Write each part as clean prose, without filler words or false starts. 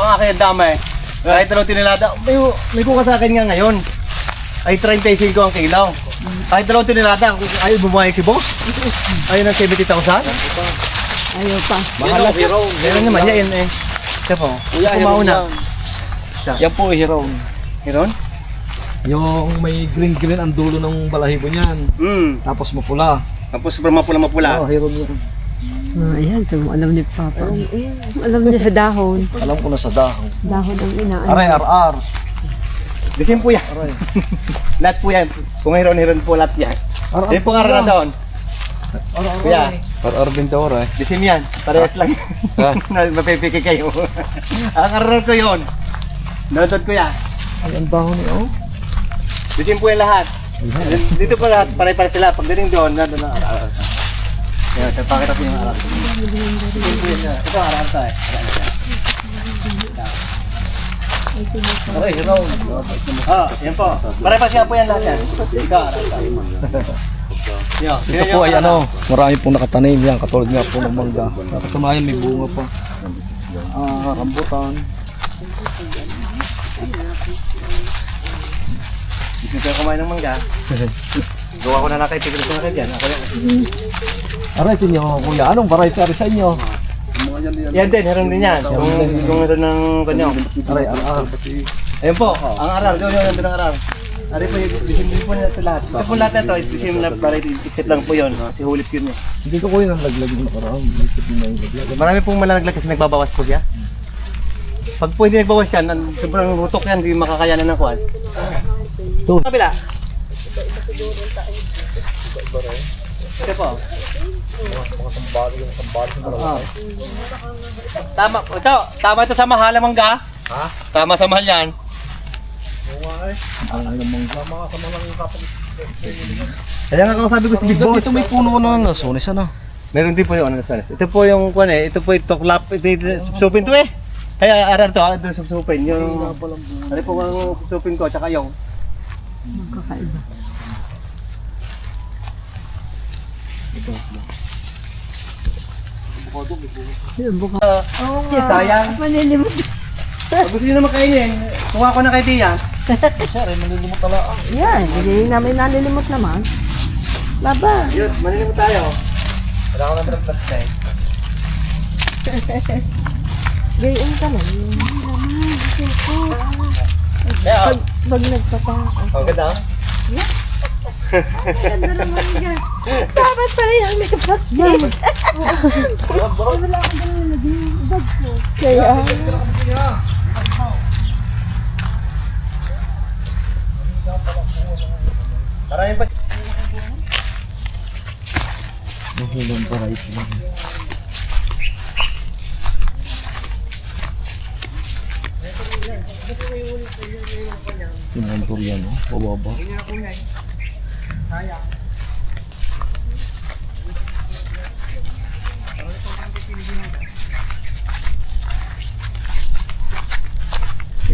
ang akin ang dami. Kahit dalawang tinilada, may kuha sa akin nga ngayon. Ay 35 ang kilaw. Kahit dalawang tinilada, ay bumayag si boss. Ayun ang 70,000. Ayaw pa. Mahal hero. Meron naman yan eh. Ito po. Kuya, Kumauna. Yan po hero. Meron? Yung may green ang dulo ng balahibo niyan. Tapos mapula. Tapos mapula-mapula. Oh, hero niya. Ayan, alam ni Papa. Alam niya sa dahon. Alam ko na sa dahon. Dahon ang inaan. Aray, RR. Disim po yan. Lahat po yan. Kung heron po lahat yan. Yan po nga doon. Kuya, RR din daw, aray. disim yan. Parehas lang. Mapipiki kayo. Ang karoon ko yun. Nanood ko yan. Ay, ang dahon niya, oh. Disim po yan lahat. Dito po lahat, pare-pare sila. Pagdating doon, nandun ang aral. Yan, pakita po yung aral. Ito ang aral to eh. Aray, hero. Oh, yan po. Pare-pare siya po yan lahat yan. Ikaw, aral to. Ito po ay ano, marami pong nakatanim yan, katulad nga po ng mangga. Nakasamayan may bunga pa. Rambutan. Gusto ko kumain ng mangga. Gawa ko na nakay, tigil ko na kayo dyan. Ako yan. Aray, ito niyo kuya. Anong variety ari sa inyo? Yan din, meron din yan. Kung meron ng kanyo. Aray, RR. Ayun po, ang aral. Doon yung nandun ang aral. Ari po, disim po nila ito lahat. Ito po lahat ito, disim na variety. Exit lang po yun. Kasi hulip yun eh. Hindi ko kuya nang laglag ng parang. Marami pong malalaglag kasi nagbabawas po siya. Pag po hindi nagbawas yan, sobrang rutok yan, hindi makakayanan ng kuwan. Ito. Kabila. Ito po. Tama ito sa mahal ang mangga. Ha? Tama sa mahal yan. Kaya nga kung sabi ko si Big Boss. Ito may puno na nasunis ano. Meron din po yung ano sa ito po yung kuwan eh. Ito po yung toklap. Ito supin to eh. Ay arar to. Ito supin. Yung ano po ang supin ko tsaka yung Magkakaiba. Yan, buka. sayang. Manilimot. Pag gusto nyo naman kainin, kuha ko na kay Tia. Sir, ay malilimot tala. Yan, hindi namin nalilimot naman. Laba. Yun, manilimot tayo. Wala ko naman ng plastic. Gayon ka lang. Kaya, Pag nagpapaka. ang ganda. Dapat pala yung may plastic. Wala akong ganun naging bag ko. Kaya. Maraming pa. Mahilang variety lang. Yung antur yan, oh. Bababa.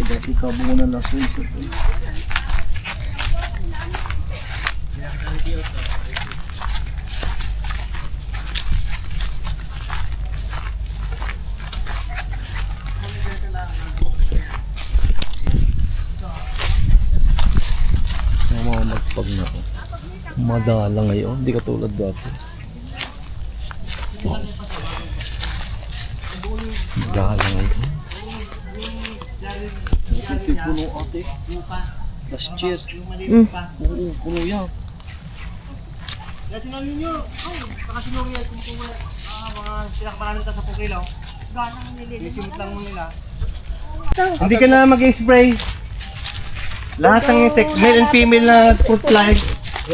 Dati ka muna na sunso. Pag na ako. Madala ngayon, hindi katulad dati. Madala ngayon. Ito puno ate. Last year. Oo, puno yan. Sinulong nyo. Nakasinulong yan kung mga pinakamarami sa 10 kilo. Nisimot lang mo nila. Hindi ka na mag-spray. Lahat ng insect, male and female na fruit fly.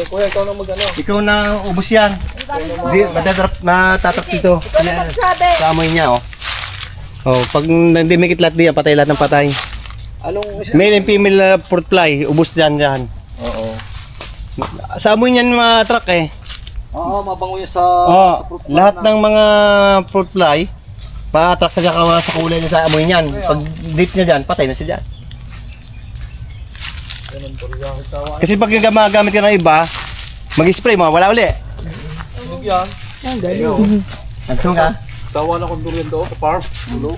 Kuya, ikaw na mag-ano. Ikaw na ubos yan. Matatrap dito. Sa amoy niya, oh. Oh, pag hindi may kitlat diyan, patay lahat ng patay. Anong Male and female na fruit fly, ubos dyan yan. Oo. Sa amoy niyan matrak eh. Oo, mabango yan sa Oh, lahat ng mga fruit fly, pa-attract sa kulay niya sa amoy niyan. Pag dip niya dyan, patay na siya dyan. Kasi pag gumagamit ka ng iba, mag-spray mo, wala uli. Ano yan? Ang galing. Nagsun ka? Tawa na kong durian doon sa farm. Ulo.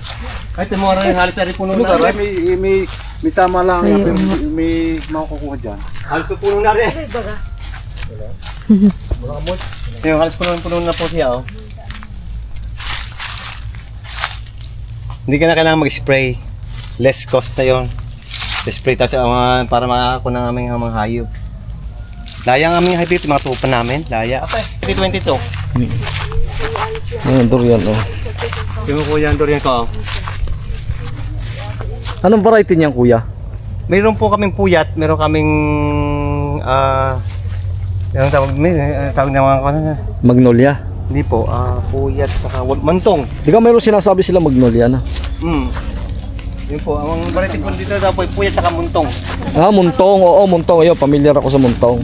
Kahit yung mga rin, halos na rin puno Ano na ka rin. may tama lang. May makukuha dyan. Halos na puno na rin. Yung halos puno na po siya, oh. Hindi ka na kailangan mag-spray. Less cost na yon. Spray tayo para makakakuha ng aming mga hayop. Laya ang aming hayop, mga tupa namin. Laya. 2022. Ayun, durian, oh. Yung kuya, ang durian ko, oh. Anong variety niyan, kuya? Mayroon po kaming puyat, mayroon kaming yung tawag na mga ano na. Magnolia. Hindi po, puyat saka mantong. Di ka mayroon sinasabi sila magnolia na? Yun po, ang variety po dito daw po puyat saka muntong. Ah, muntong. Oo, muntong. Ayun, familiar ako sa muntong.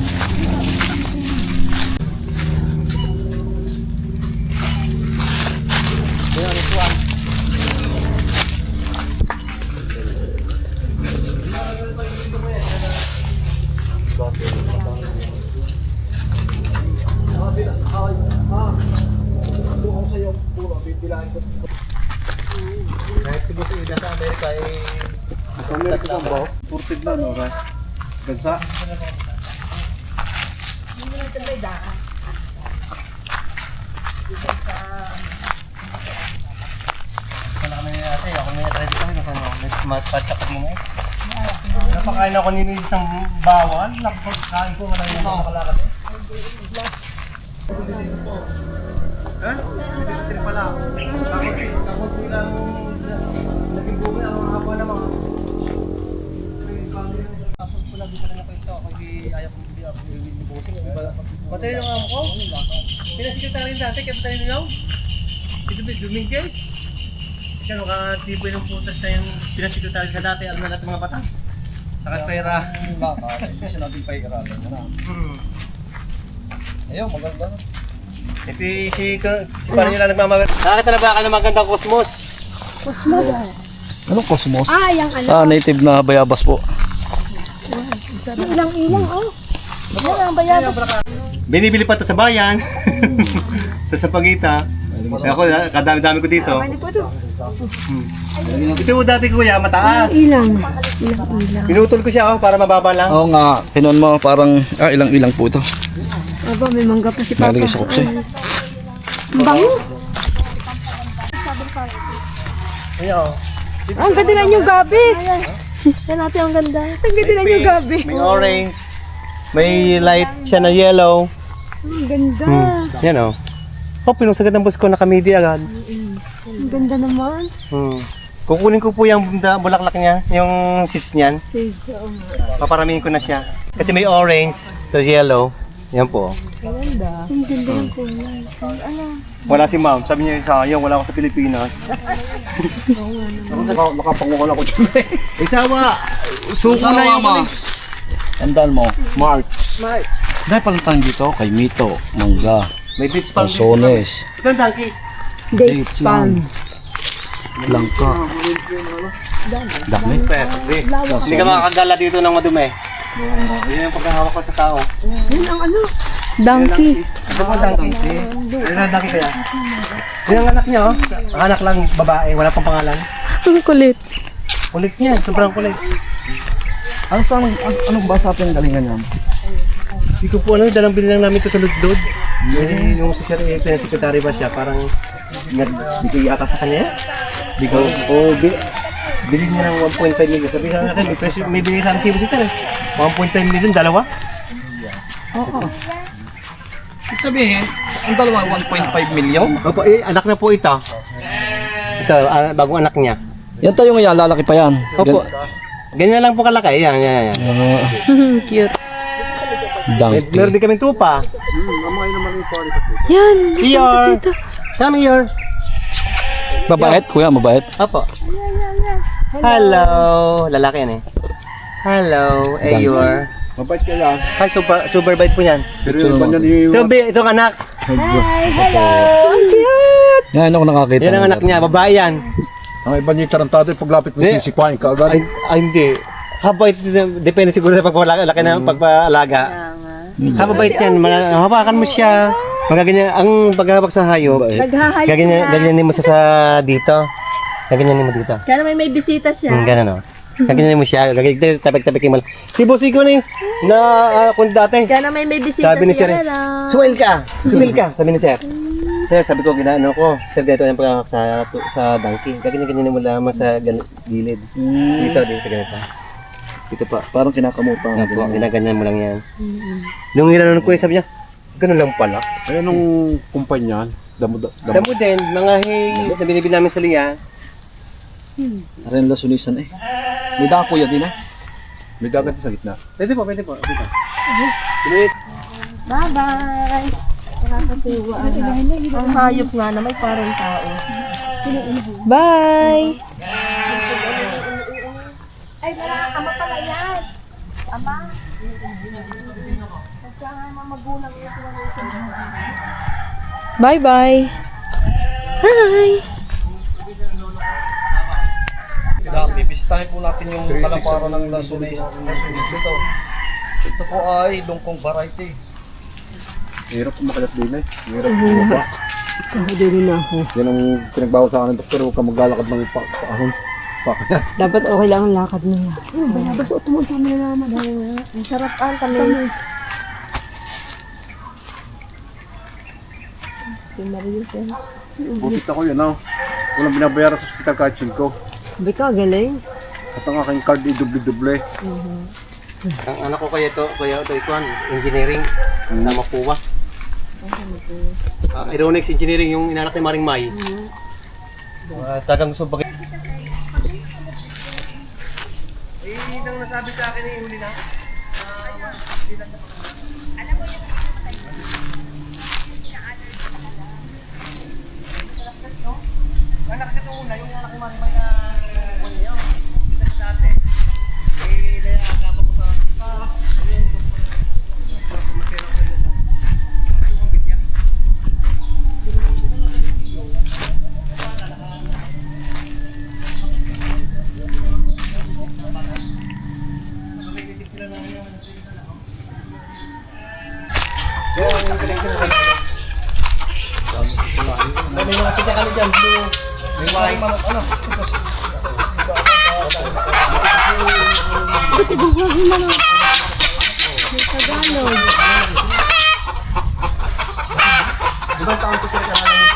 Kahit siguro sa ida sa Amerika Turtid na, no? Gansa. wala kami ate, ako may try dito kami kung ano, matpatak mo mo. Napakain ako ni isang bawal, nakakain ko wala yung makalakad. Ha? Hindi pala. Tapos ilang naging buhay ang mga hapon naman. Tapos pula dito na pa ito, kasi ayaw kong hindi ako iwibutin. Patay yung amo ko. Pinasekretary dati, kapatay nyo lang. Ito ba, Dominguez? Kaya nakatiboy ng putas na yung pinasekretary sa dati, alam na natin mga batas. Saka pera. Hindi siya natin paikaralan. Ayun, maganda na. Ito si paano nyo lang nagmamagal. Nakakita na ba ka ng magandang cosmos? Cosmos. Anong cosmos? Yung ano. Ah, native na bayabas po. Ilang-ilang, oh. Yan ang bayabas. Binibili pa to sa bayan. Sa Sapagita. Ako, kadami-dami ko dito. Ano po ito? Gusto mo dati kuya, mataas. Ilang. Pinutol ko siya para mababa lang. Oo nga, pinuan mo parang, ilang-ilang po ito. Aba, may mangga pa si Papa. Nalagay sa kutsi. Ang bango. Ayan. Ang ganda na yung gabi. Yan natin ang ganda. Ang ganda na yung gabi. May orange. May light siya na yellow. Ang ganda. Yan o. Oh, pinusagad ng bus ko, nakamidi agad. Ang ganda naman. Kukunin ko po yung bulaklak niya, yung seeds niyan. Sage, oo nga. Paparamihin ko na siya. Kasi may orange, tapos yellow. Yan po. Ang ganda ng kulay. Ano? Wala si ma'am. Sabi niya, sayang, wala ako sa Pilipinas. Makapanguha ako dyan. Isawa! Suko na yung kami. Tandaan mo, March. Dahil palang tayo dito, kay Mito, Mangga, May beach palm dito. Calzones, Ito ang donkey. Date palm. Langka. Dami. Pwede. Hindi ka makakagala dito ng madumi. Yan yung pagkahawak ko sa tao. Yan ang ano? Donkey. Ito po donkey. Ano ang donkey kaya? Yan ang anak niya, oh. Ang anak lang babae, wala pang pangalan. Ang kulit. Kulit niya, sobrang kulit. Anong basa po yung galingan niya? Hindi ko po alam, dalang bilhin lang namin ito sa Ludlod. Yung secretary ba siya, parang nagbigay yata sa kanya. Bilhin niya ng 1.5 million. Sabi sa akin, may bigay sa resibo siya eh. 1.5 million, dalawa. Ibig sabihin, ang dalawa 1.5 million? Opo, anak na po ito. Ito, bagong anak niya. Yan tayo ngayon, lalaki pa yan. Opo. Ganyan lang po kalaki. Yan. Cute. Donkey. Meron din kaming tupa. Yan. Eeyore! Come here! Mabait, kuya, mabait. Opo. Hello! Lalaki yan eh. Hello, Eeyore. Mabait ka yan. Hi, super bite po yan. Pero yung banyan yung... Itong anak. Hi, hello. Ang cute. Yan ako nakakita. Yan ang anak niya, babae yan. Ang iba niya tarantado yung paglapit mo sisikwain ka agad. Ay, hindi. Habait, depende siguro sa pagpapalaki ng pagpaalaga. Habait yan, hawakan mo siya. Magaganyan, ang paghahawak sa hayop, Naghahayop gaganyanin mo siya sa dito. Gaganyanin mo dito. Kaya naman may bisita siya. Ganun o. Gaganyanin mo siya. Tapik-tapik mo lang. Si Bossy ko ni, na kung dati. Kaya naman may bisita Sabi ni Sir, siya. Suwel ka! Suwel ka! Sabi ni Sir. Sir, sabi ko, ginaano ko. Sir, ganito yung paghahawak sa donkey. Gaganyanin mo lamang sa gilid. Dito, sa ganito. Dito pa. Parang kinakamutan. Opo, ginaganyan mo lang yan. Nung inanon ko, sabi niya, ganun lang pala. Ayan nung kumpanya, damo. Damo din, mga hay na binibili namin sa liya. Ren la sunisan eh. May dako yan din eh. May dagat sa gitna. Pwede po, pwede po. Dito. Bye-bye! Nakakatuwa. Ang hayop nga na may parang tao. Bye! Ay, wala. Ama pala yan. Ama. Bye-bye! Hi! Bibisitahin po natin yung kalaparan ng lasunis dito. Ito po ay lungkong variety. Hirap kumakalat din eh. Hirap bumaba. Yan ang pinagbawal sa akin ng doktor. Huwag ka maglalakad ng paahon. Pakaya. Dapat okay lang ang lakad nila. Basta utumon sa mga naman. Ang sarap ang tamis. Bukit ako yun ah. Walang binabayaran sa ospital kahit 5. Sabi ka, galing. At ang aking card ay doble-doble. Ang anak ko kaya ito ikuan, engineering, na makuha. Aeronautics engineering yung inanak ni Maring May. Tagang gusto bakit. Nang nasabi sa akin huli na. Anak ko ito una, yung anak ni Maring May na niya. Sa dati. Nakapa ko sa may mga kita kami dyan, blue, may white. Ibang taon ko sila ka namin.